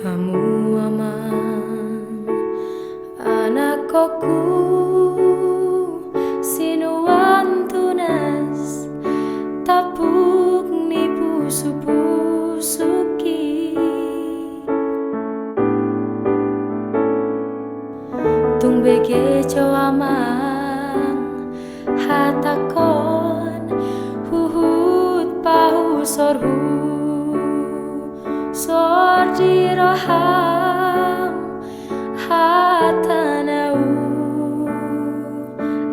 Kamu aman anakku sinuan tunas tapuk ni pusu-pusuki tung bege amang hatakon huhut pahu sorhu sordi roham hatanau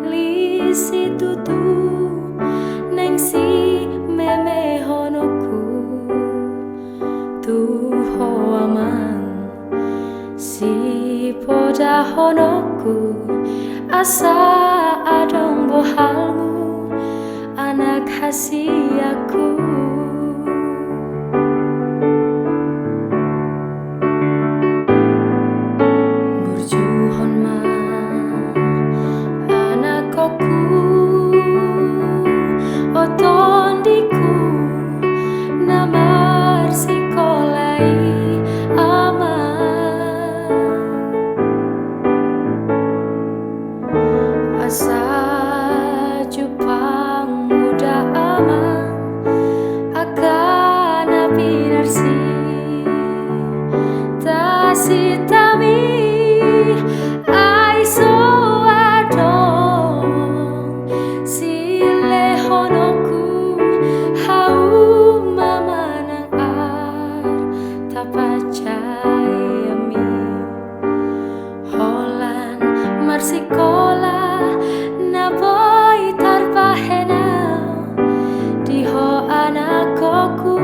lisi tutu neng si meme honoku tuho amang si poda honoku asa adong bohalmu anak hasiaku. Otondiku namar sikolai ama asa jupang muda ama akan apinarsi tasitami aiso adong sile honoku hau mama nang ar tapacayami holan marsikola na boy tarpahenau diho anakku.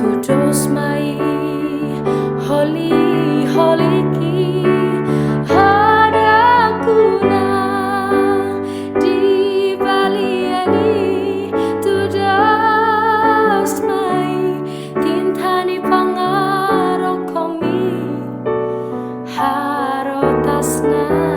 Tudos mai holi holiki hadakuna di baliani tudos mai tintani pangarokomi harotasna.